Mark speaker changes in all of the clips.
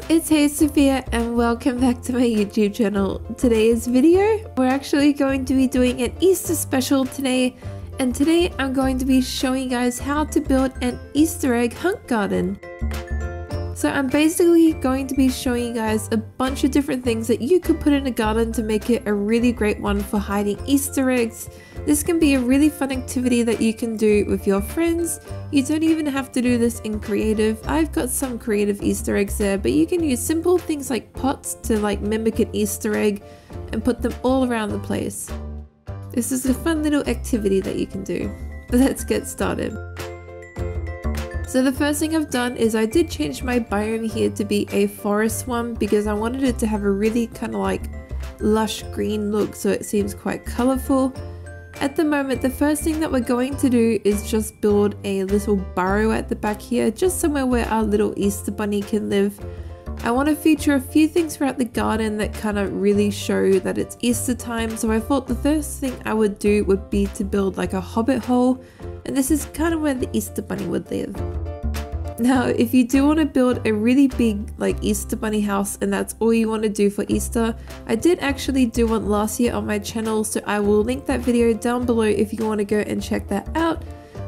Speaker 1: It's Hey Sophia and welcome back to my YouTube channel. Today's video, we're actually going to be doing an Easter special today, and today I'm going to be showing you guys how to build an Easter egg hunt garden. So I'm basically going to be showing you guys a bunch of different things that you could put in a garden to make it a really great one for hiding Easter eggs. This can be a really fun activity that you can do with your friends. You don't even have to do this in creative. I've got some creative Easter eggs there, but you can use simple things like pots to mimic an Easter egg and put them all around the place. This is a fun little activity that you can do. Let's get started. So the first thing I've done is I did change my biome here to be a forest one because I wanted it to have a really kind of lush green look, so it seems quite colorful. At the moment, the first thing that we're going to do is just build a little burrow at the back here, just somewhere where our little Easter bunny can live. I want to feature a few things throughout the garden that kind of really show that it's Easter time, so I thought the first thing I would do would be to build like a hobbit hole, and this is kind of where the Easter bunny would live. Now, if you do want to build a really big Easter bunny house and that's all you want to do for Easter, I did actually do one last year on my channel, so I will link that video down below if you want to go and check that out.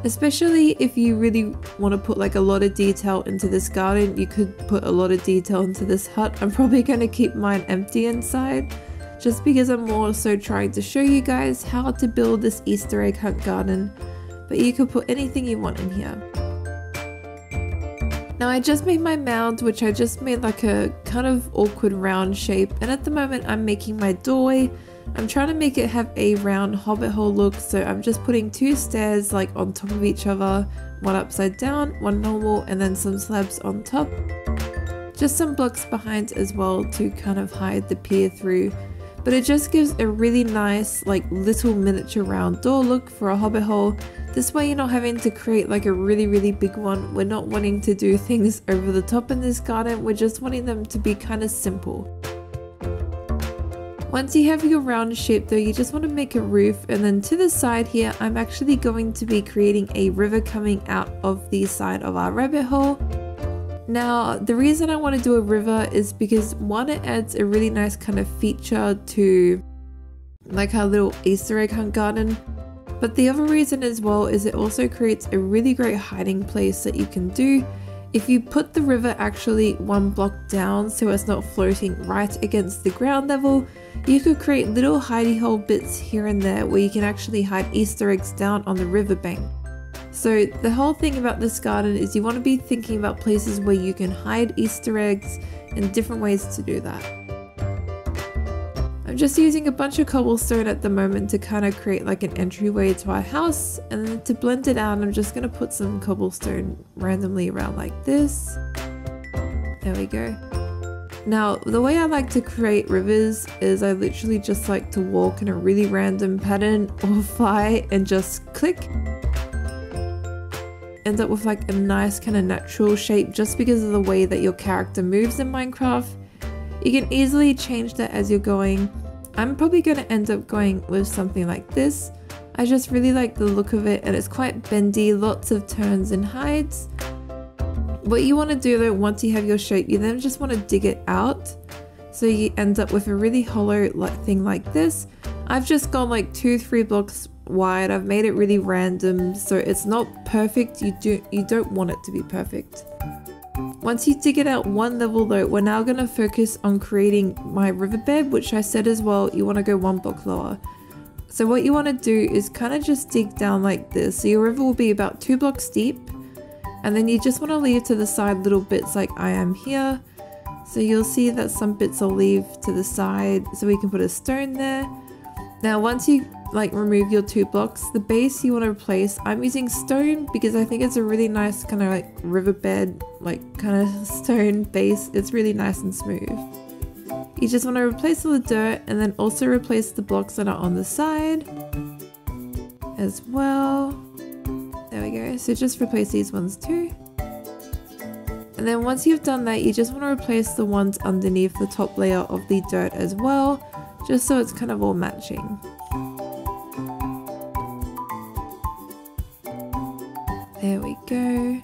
Speaker 1: Especially if you really want to put a lot of detail into this garden, you could put a lot of detail into this hut. I'm probably going to keep mine empty inside, just because I'm more so trying to show you guys how to build this Easter egg hunt garden, but you could put anything you want in here. Now I just made my mound, which I just made like a kind of awkward round shape, and at the moment I'm making my doorway. I'm trying to make it have a round hobbit hole look, so I'm just putting two stairs on top of each other, one upside down, one normal, and then some slabs on top. Just some blocks behind as well to kind of hide the peer through. But it just gives a really nice little miniature round door look for a hobbit hole. This way you're not having to create a really big one. We're not wanting to do things over the top in this garden, we're just wanting them to be kind of simple. Once you have your round shape though, you just want to make a roof, and then to the side here I'm actually going to be creating a river coming out of the side of our rabbit hole. Now, the reason I want to do a river is because one, it adds a really nice kind of feature to our little Easter egg hunt garden. But the other reason as well is it also creates a really great hiding place that you can do. If you put the river actually one block down so it's not floating right against the ground level, you could create little hidey hole bits here and there where you can actually hide Easter eggs down on the riverbank. So the whole thing about this garden is you want to be thinking about places where you can hide Easter eggs and different ways to do that. I'm just using a bunch of cobblestone at the moment to kind of create an entryway to our house, and then to blend it out I'm just going to put some cobblestone randomly around like this. There we go. Now the way I like to create rivers is I literally just like to walk in a really random pattern or fly and just click. End up with a nice kind of natural shape just because of the way that your character moves in Minecraft. You can easily change that as you're going. I'm probably going to end up going with something like this. I just really like the look of it, and it's quite bendy, lots of turns and hides. What you want to do though, once you have your shape, you then just want to dig it out. So you end up with a really hollow thing like this. I've just gone 2-3 blocks wide. I've made it really random, so it's not perfect. You don't want it to be perfect. Once you dig it out one level though, we're now going to focus on creating my riverbed, which I said as well, you want to go one block lower. So what you want to do is kind of just dig down like this. So your river will be about 2 blocks deep, and then you just want to leave to the side little bits like I am here. So you'll see that some bits I'll leave to the side so we can put a stone there. Now once you remove your 2 blocks, the base you want to replace, I'm using stone because I think it's a really nice kind of riverbed kind of stone base. It's really nice and smooth. You just want to replace all the dirt and then also replace the blocks that are on the side as well. There we go. So just replace these ones too. And then once you've done that, you just want to replace the ones underneath the top layer of the dirt as well, just so it's kind of all matching. There we go.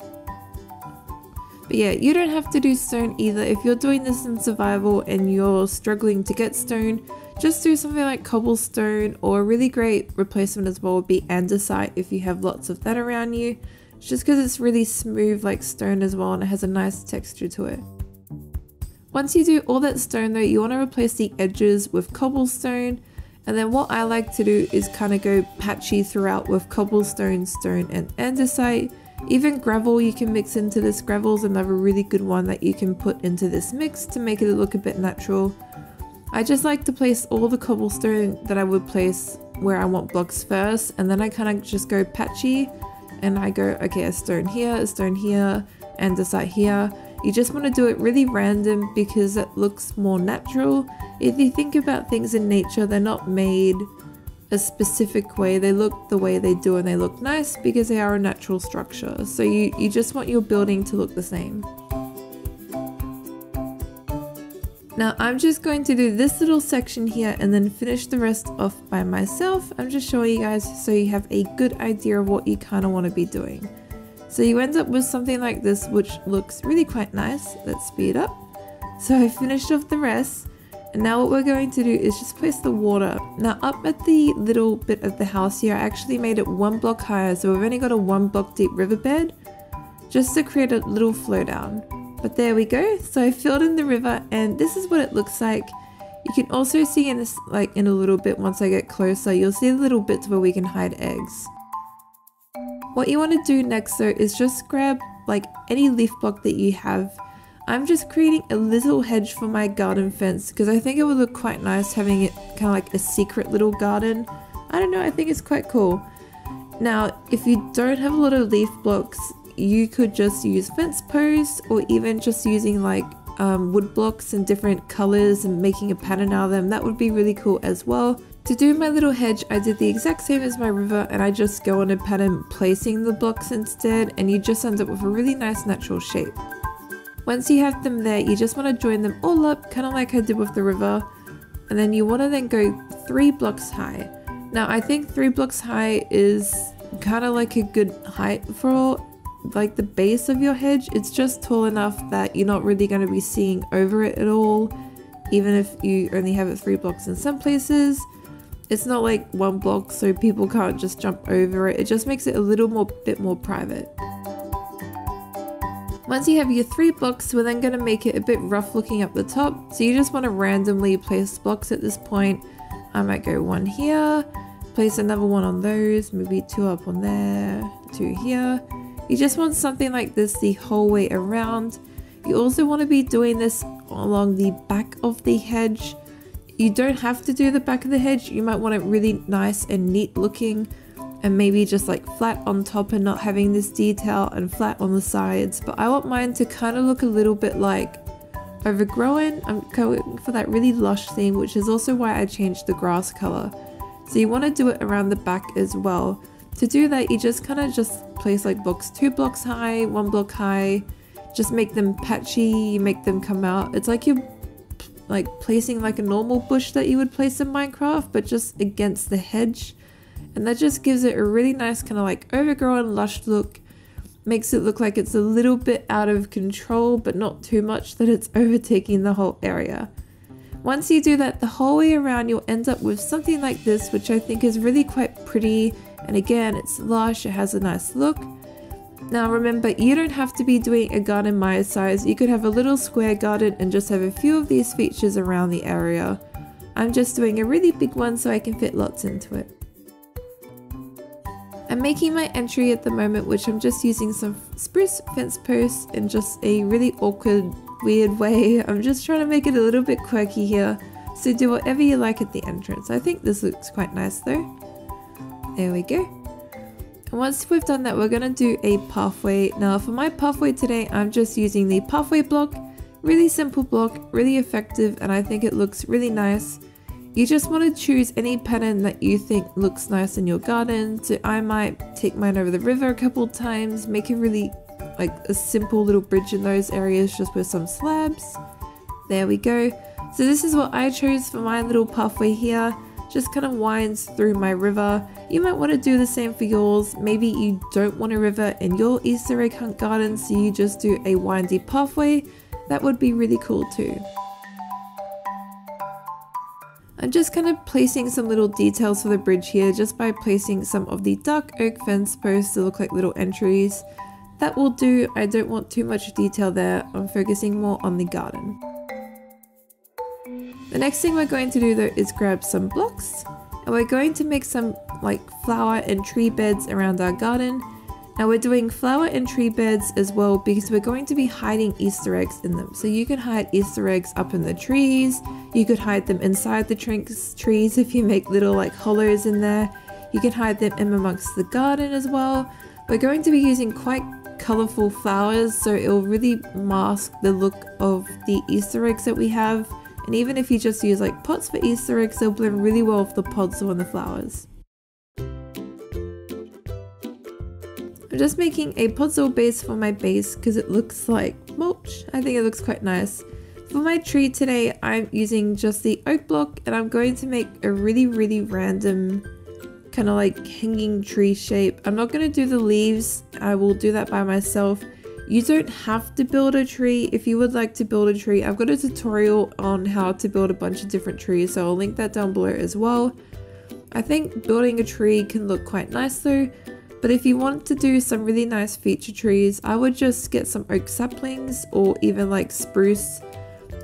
Speaker 1: But yeah, you don't have to do stone either. If you're doing this in survival and you're struggling to get stone, just do something like cobblestone, or a really great replacement as well would be andesite if you have lots of that around you. Just because it's really smooth like stone as well, and it has a nice texture to it. Once you do all that stone though, you want to replace the edges with cobblestone, and then what I like to do is kind of go patchy throughout with cobblestone, stone and andesite. Even gravel you can mix into this. Gravel is another really good one that you can put into this mix to make it look a bit natural. I just like to place all the cobblestone that I would place where I want blocks first, and then I kind of just go patchy and I go, okay, a stone here, andesite here. You just want to do it really random because it looks more natural. If you think about things in nature, they're not made a specific way, they look the way they do and they look nice because they are a natural structure. So you just want your building to look the same. Now I'm just going to do this little section here and then finish the rest off by myself. I'm just showing you guys so you have a good idea of what you kind of want to be doing. So you end up with something like this, which looks really quite nice. Let's speed up. So I finished off the rest, and now what we're going to do is just place the water. Now up at the little bit of the house here, I actually made it 1 block higher, so we've only got a 1 block deep riverbed just to create a little flow down. But there we go. So I filled in the river, and this is what it looks like. You can also see in this, like in a little bit once I get closer, you'll see the little bits where we can hide eggs. What you want to do next though is just grab like any leaf block that you have. I'm just creating a little hedge for my garden fence because I think it would look quite nice having it kind of like a secret little garden. I don't know, I think it's quite cool. Now if you don't have a lot of leaf blocks, you could just use fence posts, or even just using like wood blocks in different colors and making a pattern out of them. That would be really cool as well. To do my little hedge, I did the exact same as my river, and I just go on a pattern placing the blocks instead, and you just end up with a really nice natural shape. Once you have them there, you just want to join them all up, kind of like I did with the river, and then you want to then go 3 blocks high. Now I think 3 blocks high is kind of like a good height for like the base of your hedge. It's just tall enough that you're not really going to be seeing over it at all, even if you only have it 3 blocks in some places. It's not like 1 block so people can't just jump over it. It just makes it a little bit more private. Once you have your 3 blocks, we're then going to make it a bit rough looking up the top. So you just want to randomly place blocks at this point. I might go 1 here, place another 1 on those, maybe 2 up on there, 2 here. You just want something like this the whole way around. You also want to be doing this along the back of the hedge. You don't have to do the back of the hedge. You might want it really nice and neat looking, and maybe just like flat on top and not having this detail, and flat on the sides. But I want mine to kind of look a little bit like overgrown. I'm going for that really lush theme, which is also why I changed the grass color. So you want to do it around the back as well. To do that, you just kind of just place like blocks 2 blocks high, 1 block high. Just make them patchy, you make them come out. It's like you're like placing like a normal bush that you would place in Minecraft, but just against the hedge, and that just gives it a really nice kind of like overgrown lush look. Makes it look like it's a little bit out of control, but not too much that it's overtaking the whole area. Once you do that the whole way around, you'll end up with something like this, which I think is really quite pretty, and again it's lush, it has a nice look. Now remember, you don't have to be doing a garden my size. You could have a little square garden and just have a few of these features around the area. I'm just doing a really big one so I can fit lots into it. I'm making my entry at the moment, which I'm just using some spruce fence posts in just a really awkward, weird way. I'm just trying to make it a little bit quirky here. So do whatever you like at the entrance. I think this looks quite nice though. There we go. And once we've done that, we're going to do a pathway. Now for my pathway today, I'm just using the pathway block. Really simple block, really effective, and I think it looks really nice. You just want to choose any pattern that you think looks nice in your garden. So I might take mine over the river a couple times, make a really like a simple little bridge in those areas just with some slabs. There we go. So this is what I chose for my little pathway here. just kind of winds through my river. You might want to do the same for yours. Maybe you don't want a river in your Easter egg hunt garden, so you just do a windy pathway. That would be really cool too. I'm just kind of placing some little details for the bridge here just by placing some of the dark oak fence posts to look like little entries. That will do. I don't want too much detail there. I'm focusing more on the garden. The next thing we're going to do though is grab some blocks, and we're going to make some like flower and tree beds around our garden. Now we're doing flower and tree beds as well because we're going to be hiding Easter eggs in them. So you can hide Easter eggs up in the trees, you could hide them inside the trees if you make little like hollows in there. You can hide them in amongst the garden as well. We're going to be using quite colorful flowers, so it will really mask the look of the Easter eggs that we have. And even if you just use like pots for Easter eggs, they'll blend really well with the pots or the flowers. I'm just making a puzzle base for my base because it looks like mulch. I think it looks quite nice. For my tree today, I'm using just the oak block, and I'm going to make a really random kind of like hanging tree shape. I'm not going to do the leaves. I will do that by myself. You don't have to build a tree. If you would like to build a tree, I've got a tutorial on how to build a bunch of different trees, so I'll link that down below as well. I think building a tree can look quite nice though, but if you want to do some really nice feature trees, I would just get some oak saplings or even like spruce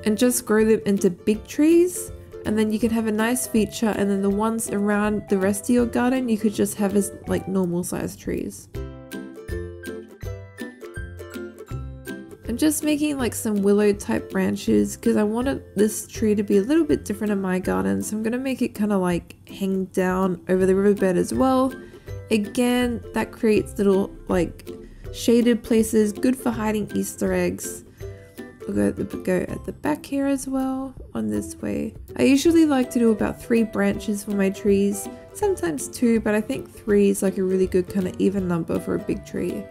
Speaker 1: and just grow them into big trees, and then you can have a nice feature, and then the ones around the rest of your garden you could just have as like normal sized trees. I'm just making like some willow type branches because I wanted this tree to be a little bit different in my garden, so I'm going to make it kind of like hang down over the riverbed as well. Again, that creates little like shaded places, good for hiding Easter eggs. We'll go at the back here as well, on this way. I usually like to do about 3 branches for my trees, sometimes 2, but I think 3 is like a really good kind of even number for a big tree.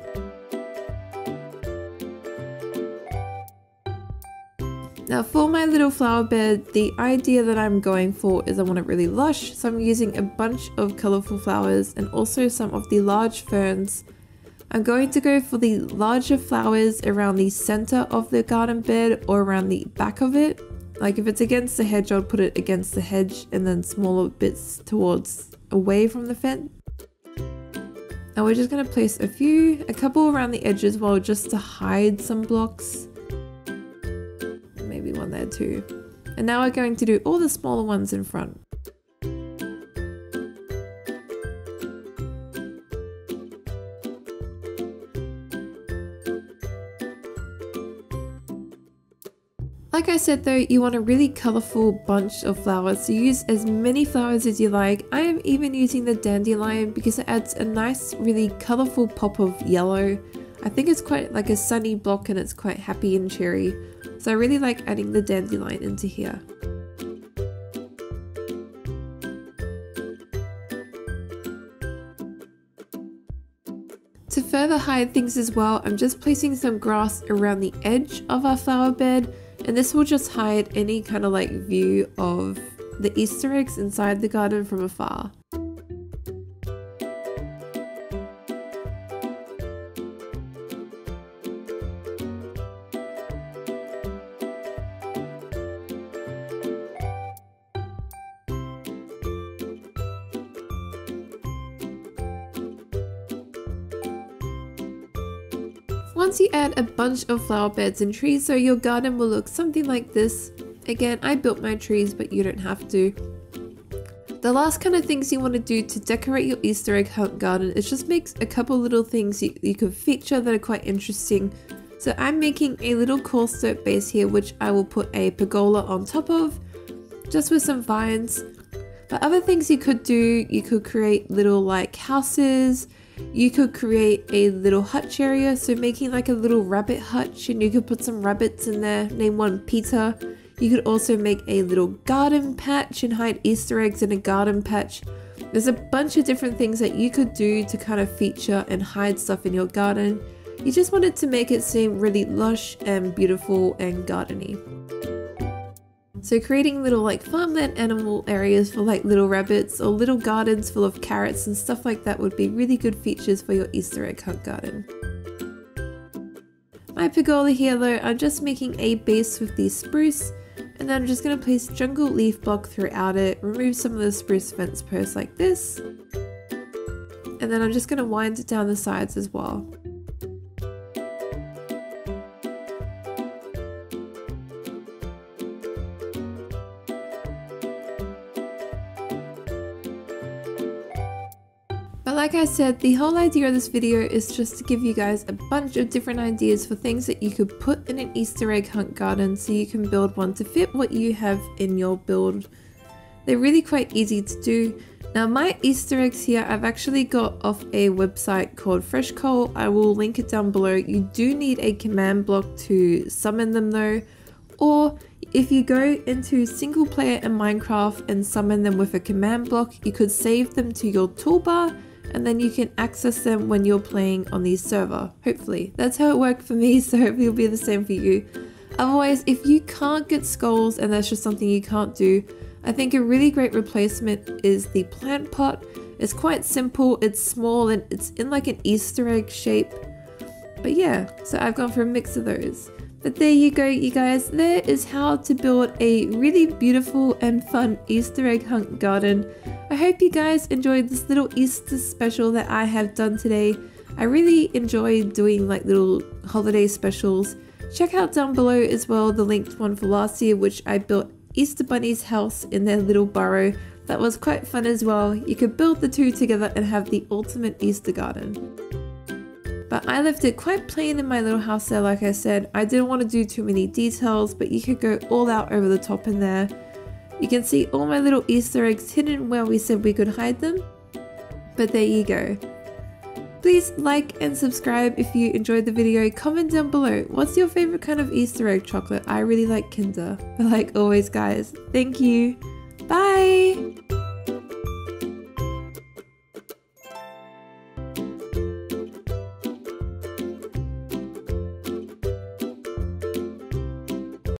Speaker 1: Now for my little flower bed, the idea that I'm going for is I want it really lush, so I'm using a bunch of colourful flowers and also some of the large ferns. I'm going to go for the larger flowers around the centre of the garden bed or around the back of it. Like if it's against the hedge, I'll put it against the hedge, and then smaller bits towards away from the fence. Now we're just going to place a couple around the edge as well, just to hide some blocks. Maybe one there too. And now we're going to do all the smaller ones in front. Like I said though, you want a really colourful bunch of flowers, so use as many flowers as you like. I am even using the dandelion because it adds a nice really colourful pop of yellow. I think it's quite like a sunny block and it's quite happy and cheery. So I really like adding the dandelion into here. To further hide things as well, I'm just placing some grass around the edge of our flower bed, and this will just hide any kind of like view of the Easter eggs inside the garden from afar. Once you add a bunch of flower beds and trees, so your garden will look something like this. Again, I built my trees, but you don't have to. The last kind of things you want to do to decorate your Easter egg hunt garden is just make a couple little things you could feature that are quite interesting. So I'm making a little coarse dirt base here, which I will put a pergola on top of, just with some vines. But other things you could do, you could create little like houses. You could create a little hutch area, so making like a little rabbit hutch, and you could put some rabbits in there, name one Peter. You could also make a little garden patch and hide Easter eggs in a garden patch. There's a bunch of different things that you could do to kind of feature and hide stuff in your garden. You just wanted to make it seem really lush and beautiful and gardeny. So creating little like farmland animal areas for like little rabbits or little gardens full of carrots and stuff like that would be really good features for your Easter egg hunt garden. My pergola here though, I'm just making a base with the spruce, and then I'm just going to place jungle leaf block throughout it, remove some of the spruce fence posts like this, and then I'm just going to wind it down the sides as well. But like I said, the whole idea of this video is just to give you guys a bunch of different ideas for things that you could put in an Easter egg hunt garden so you can build one to fit what you have in your build. They're really quite easy to do. Now my Easter eggs here I've actually got off a website called Fresh Coal. I will link it down below. You do need a command block to summon them though, or if you go into single player in Minecraft and summon them with a command block, you could save them to your toolbar and then you can access them when you're playing on the server. Hopefully. That's how it worked for me, so hopefully it'll be the same for you. Otherwise, if you can't get skulls and that's just something you can't do, I think a really great replacement is the plant pot. It's quite simple, it's small, and it's in like an Easter egg shape. But yeah, so I've gone for a mix of those. But there you go, you guys. There is how to build a really beautiful and fun Easter egg hunt garden. I hope you guys enjoyed this little Easter special that I have done today. I really enjoy doing like little holiday specials. Check out down below as well the linked one for last year, which I built Easter Bunny's house in their little burrow. That was quite fun as well. You could build the two together and have the ultimate Easter garden. But I left it quite plain in my little house there, like I said. I didn't want to do too many details, but you could go all out over the top in there. You can see all my little Easter eggs hidden where we said we could hide them. But there you go. Please like and subscribe if you enjoyed the video. Comment down below, what's your favorite kind of Easter egg chocolate? I really like Kinder. But like always guys, thank you. Bye!